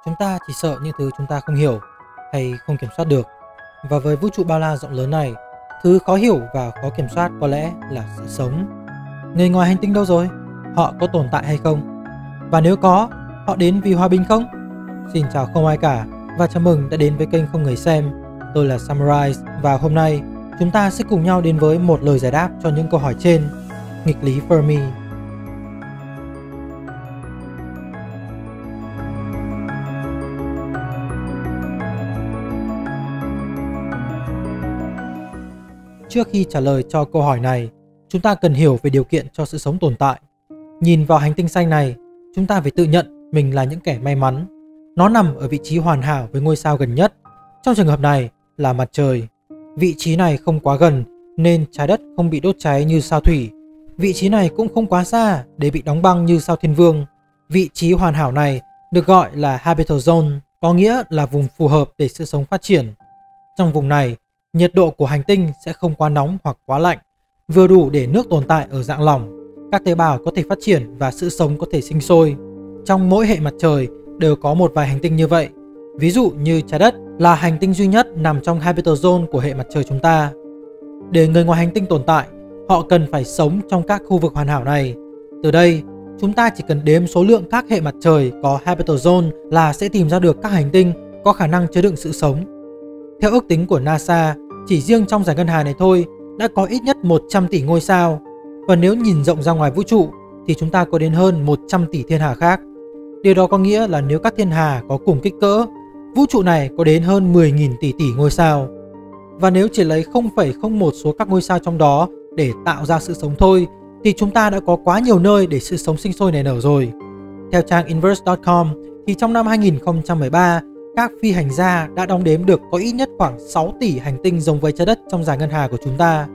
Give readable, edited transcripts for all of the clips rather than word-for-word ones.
Chúng ta chỉ sợ những thứ chúng ta không hiểu hay không kiểm soát được. Và với vũ trụ bao la rộng lớn này, thứ khó hiểu và khó kiểm soát có lẽ là sự sống. Người ngoài hành tinh đâu rồi? Họ có tồn tại hay không? Và nếu có, họ đến vì hòa bình không? Xin chào không ai cả và chào mừng đã đến với kênh Không Người Xem. Tôi là Samurai và hôm nay chúng ta sẽ cùng nhau đến với một lời giải đáp cho những câu hỏi trên. Nghịch lý Fermi. Trước khi trả lời cho câu hỏi này, chúng ta cần hiểu về điều kiện cho sự sống tồn tại. Nhìn vào hành tinh xanh này, chúng ta phải tự nhận mình là những kẻ may mắn. Nó nằm ở vị trí hoàn hảo với ngôi sao gần nhất. Trong trường hợp này là mặt trời. Vị trí này không quá gần nên trái đất không bị đốt cháy như sao Thủy. Vị trí này cũng không quá xa để bị đóng băng như sao Thiên Vương. Vị trí hoàn hảo này được gọi là Habitable Zone, có nghĩa là vùng phù hợp để sự sống phát triển. Trong vùng này, nhiệt độ của hành tinh sẽ không quá nóng hoặc quá lạnh, vừa đủ để nước tồn tại ở dạng lỏng. Các tế bào có thể phát triển và sự sống có thể sinh sôi. Trong mỗi hệ mặt trời đều có một vài hành tinh như vậy. Ví dụ như trái đất là hành tinh duy nhất nằm trong Habitable Zone của hệ mặt trời chúng ta. Để người ngoài hành tinh tồn tại, họ cần phải sống trong các khu vực hoàn hảo này. Từ đây, chúng ta chỉ cần đếm số lượng các hệ mặt trời có Habitable Zone là sẽ tìm ra được các hành tinh có khả năng chứa đựng sự sống. Theo ước tính của NASA, chỉ riêng trong dải ngân hà này thôi đã có ít nhất 100 tỷ ngôi sao. Và nếu nhìn rộng ra ngoài vũ trụ thì chúng ta có đến hơn 100 tỷ thiên hà khác. Điều đó có nghĩa là nếu các thiên hà có cùng kích cỡ, vũ trụ này có đến hơn 10.000 tỷ ngôi sao. Và nếu chỉ lấy 0,01 số các ngôi sao trong đó để tạo ra sự sống thôi thì chúng ta đã có quá nhiều nơi để sự sống sinh sôi nảy nở rồi. Theo trang Inverse.com thì trong năm 2013, các phi hành gia đã đong đếm được có ít nhất khoảng 6 tỷ hành tinh giống với trái đất trong dải ngân hà của chúng ta.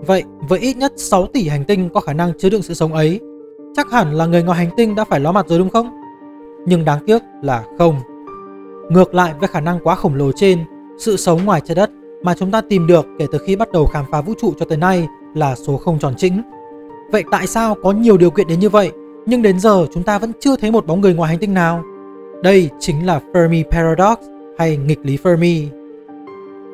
Vậy, với ít nhất 6 tỷ hành tinh có khả năng chứa đựng sự sống ấy, chắc hẳn là người ngoài hành tinh đã phải ló mặt rồi đúng không? Nhưng đáng tiếc là không. Ngược lại với khả năng quá khổng lồ trên, sự sống ngoài trái đất mà chúng ta tìm được kể từ khi bắt đầu khám phá vũ trụ cho tới nay là số không tròn chỉnh. Vậy tại sao có nhiều điều kiện đến như vậy, nhưng đến giờ chúng ta vẫn chưa thấy một bóng người ngoài hành tinh nào? Đây chính là Fermi Paradox hay nghịch lý Fermi.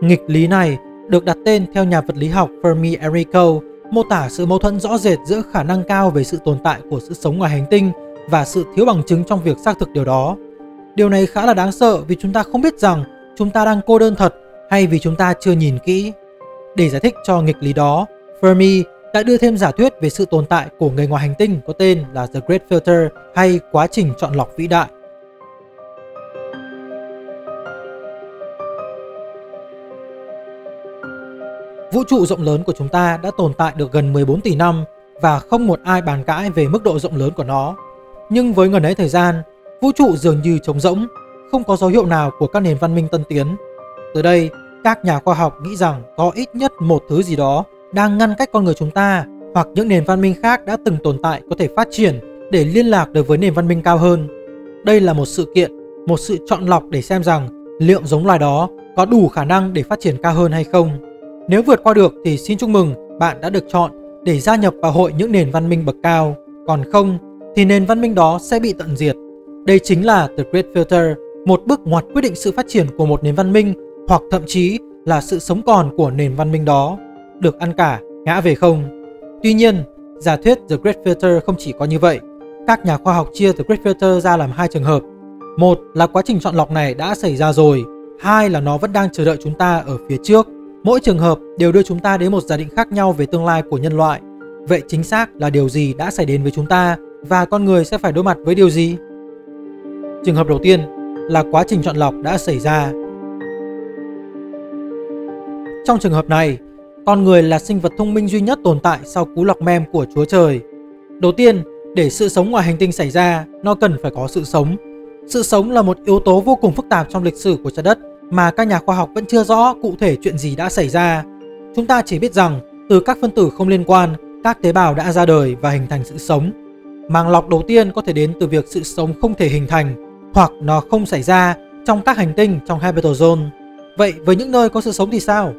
Nghịch lý này được đặt tên theo nhà vật lý học Fermi Enrico, mô tả sự mâu thuẫn rõ rệt giữa khả năng cao về sự tồn tại của sự sống ngoài hành tinh và sự thiếu bằng chứng trong việc xác thực điều đó. Điều này khá là đáng sợ vì chúng ta không biết rằng chúng ta đang cô đơn thật hay vì chúng ta chưa nhìn kỹ. Để giải thích cho nghịch lý đó, Fermi đã đưa thêm giả thuyết về sự tồn tại của người ngoài hành tinh có tên là The Great Filter hay quá trình chọn lọc vĩ đại. Vũ trụ rộng lớn của chúng ta đã tồn tại được gần 14 tỷ năm và không một ai bàn cãi về mức độ rộng lớn của nó. Nhưng với ngần ấy thời gian, vũ trụ dường như trống rỗng, không có dấu hiệu nào của các nền văn minh tân tiến. Từ đây, các nhà khoa học nghĩ rằng có ít nhất một thứ gì đó đang ngăn cách con người chúng ta hoặc những nền văn minh khác đã từng tồn tại có thể phát triển để liên lạc được với nền văn minh cao hơn. Đây là một sự kiện, một sự chọn lọc để xem rằng liệu giống loài đó có đủ khả năng để phát triển cao hơn hay không. Nếu vượt qua được thì xin chúc mừng, bạn đã được chọn để gia nhập vào hội những nền văn minh bậc cao. Còn không thì nền văn minh đó sẽ bị tận diệt. Đây chính là The Great Filter, một bước ngoặt quyết định sự phát triển của một nền văn minh hoặc thậm chí là sự sống còn của nền văn minh đó. Được ăn cả, ngã về không. Tuy nhiên, giả thuyết The Great Filter không chỉ có như vậy. Các nhà khoa học chia The Great Filter ra làm hai trường hợp. Một là quá trình chọn lọc này đã xảy ra rồi. Hai là nó vẫn đang chờ đợi chúng ta ở phía trước. Mỗi trường hợp đều đưa chúng ta đến một giả định khác nhau về tương lai của nhân loại. Vậy chính xác là điều gì đã xảy đến với chúng ta và con người sẽ phải đối mặt với điều gì? Trường hợp đầu tiên là quá trình chọn lọc đã xảy ra. Trong trường hợp này, con người là sinh vật thông minh duy nhất tồn tại sau cú lọc mem của Chúa Trời. Đầu tiên, để sự sống ngoài hành tinh xảy ra, nó cần phải có sự sống. Sự sống là một yếu tố vô cùng phức tạp trong lịch sử của trái đất mà các nhà khoa học vẫn chưa rõ cụ thể chuyện gì đã xảy ra. Chúng ta chỉ biết rằng từ các phân tử không liên quan, các tế bào đã ra đời và hình thành sự sống. Màng lọc đầu tiên có thể đến từ việc sự sống không thể hình thành hoặc nó không xảy ra trong các hành tinh trong Habitable Zone. Vậy với những nơi có sự sống thì sao?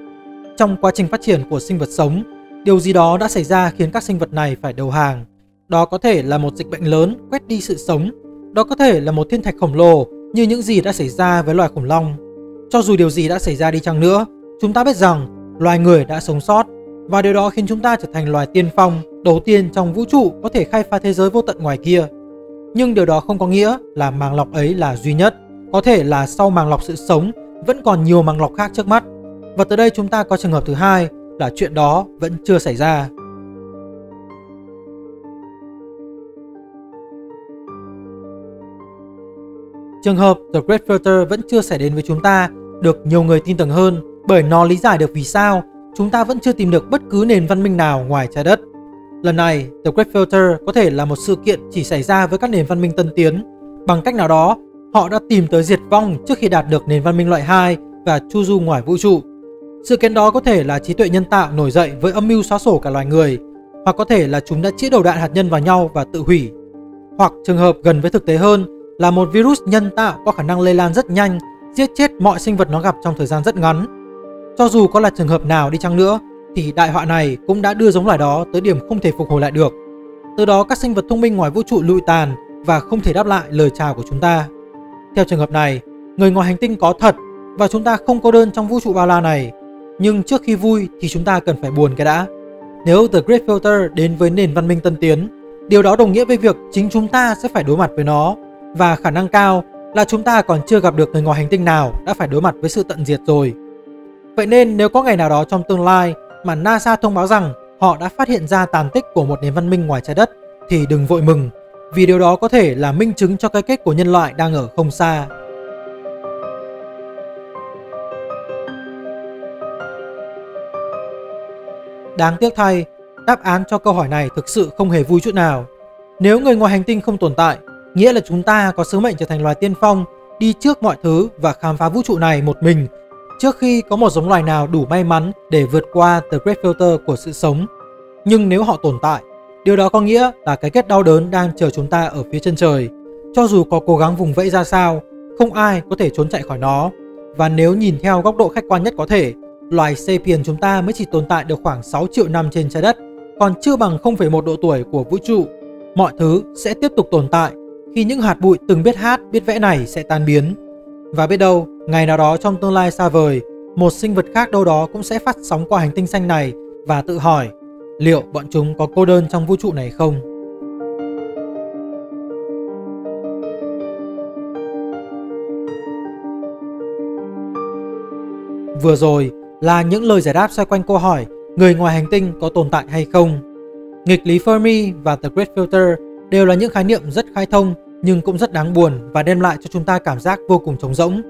Trong quá trình phát triển của sinh vật sống, điều gì đó đã xảy ra khiến các sinh vật này phải đầu hàng. Đó có thể là một dịch bệnh lớn quét đi sự sống. Đó có thể là một thiên thạch khổng lồ, như những gì đã xảy ra với loài khủng long. Cho dù điều gì đã xảy ra đi chăng nữa, chúng ta biết rằng loài người đã sống sót, và điều đó khiến chúng ta trở thành loài tiên phong đầu tiên trong vũ trụ có thể khai phá thế giới vô tận ngoài kia. Nhưng điều đó không có nghĩa là màng lọc ấy là duy nhất. Có thể là sau màng lọc sự sống vẫn còn nhiều màng lọc khác trước mắt. Và từ đây chúng ta có trường hợp thứ hai là chuyện đó vẫn chưa xảy ra. Trường hợp The Great Filter vẫn chưa xảy đến với chúng ta được nhiều người tin tưởng hơn, bởi nó lý giải được vì sao chúng ta vẫn chưa tìm được bất cứ nền văn minh nào ngoài trái đất. Lần này, The Great Filter có thể là một sự kiện chỉ xảy ra với các nền văn minh tân tiến. Bằng cách nào đó, họ đã tìm tới diệt vong trước khi đạt được nền văn minh loại 2 và chu du ngoài vũ trụ. Sự kiện đó có thể là trí tuệ nhân tạo nổi dậy với âm mưu xóa sổ cả loài người, hoặc có thể là chúng đã chĩa đầu đạn hạt nhân vào nhau và tự hủy. Hoặc trường hợp gần với thực tế hơn là một virus nhân tạo có khả năng lây lan rất nhanh, giết chết mọi sinh vật nó gặp trong thời gian rất ngắn. Cho dù có là trường hợp nào đi chăng nữa, thì đại họa này cũng đã đưa giống loài đó tới điểm không thể phục hồi lại được. Từ đó các sinh vật thông minh ngoài vũ trụ lụi tàn và không thể đáp lại lời chào của chúng ta. Theo trường hợp này, người ngoài hành tinh có thật và chúng ta không cô đơn trong vũ trụ bao la này. Nhưng trước khi vui thì chúng ta cần phải buồn cái đã. Nếu The Great Filter đến với nền văn minh tân tiến, điều đó đồng nghĩa với việc chính chúng ta sẽ phải đối mặt với nó. Và khả năng cao là chúng ta còn chưa gặp được người ngoài hành tinh nào đã phải đối mặt với sự tận diệt rồi. Vậy nên nếu có ngày nào đó trong tương lai mà NASA thông báo rằng họ đã phát hiện ra tàn tích của một nền văn minh ngoài trái đất, thì đừng vội mừng, vì điều đó có thể là minh chứng cho cái kết của nhân loại đang ở không xa. Đáng tiếc thay, đáp án cho câu hỏi này thực sự không hề vui chút nào. Nếu người ngoài hành tinh không tồn tại, nghĩa là chúng ta có sứ mệnh trở thành loài tiên phong, đi trước mọi thứ và khám phá vũ trụ này một mình, trước khi có một giống loài nào đủ may mắn để vượt qua The Great Filter của sự sống. Nhưng nếu họ tồn tại, điều đó có nghĩa là cái kết đau đớn đang chờ chúng ta ở phía chân trời. Cho dù có cố gắng vùng vẫy ra sao, không ai có thể trốn chạy khỏi nó. Và nếu nhìn theo góc độ khách quan nhất có thể, loài Sapien chúng ta mới chỉ tồn tại được khoảng 6 triệu năm trên trái đất, còn chưa bằng 0,1 độ tuổi của vũ trụ. Mọi thứ sẽ tiếp tục tồn tại khi những hạt bụi từng biết hát, biết vẽ này sẽ tan biến. Và biết đâu, ngày nào đó trong tương lai xa vời, một sinh vật khác đâu đó cũng sẽ phát sóng qua hành tinh xanh này và tự hỏi liệu bọn chúng có cô đơn trong vũ trụ này không? Vừa rồi là những lời giải đáp xoay quanh câu hỏi người ngoài hành tinh có tồn tại hay không. Nghịch lý Fermi và The Great Filter đều là những khái niệm rất khai thông nhưng cũng rất đáng buồn và đem lại cho chúng ta cảm giác vô cùng trống rỗng.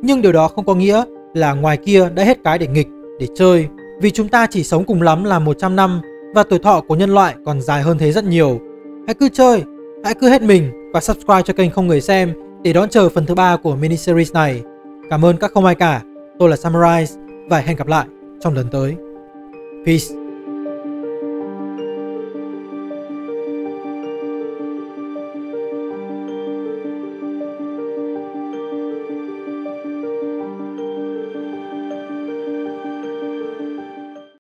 Nhưng điều đó không có nghĩa là ngoài kia đã hết cái để nghịch, để chơi, vì chúng ta chỉ sống cùng lắm là 100 năm và tuổi thọ của nhân loại còn dài hơn thế rất nhiều. Hãy cứ chơi, hãy cứ hết mình và subscribe cho kênh Không Người Xem để đón chờ phần thứ 3 của mini series này. Cảm ơn các không ai cả, tôi là Samurai và hẹn gặp lại trong lần tới. Peace.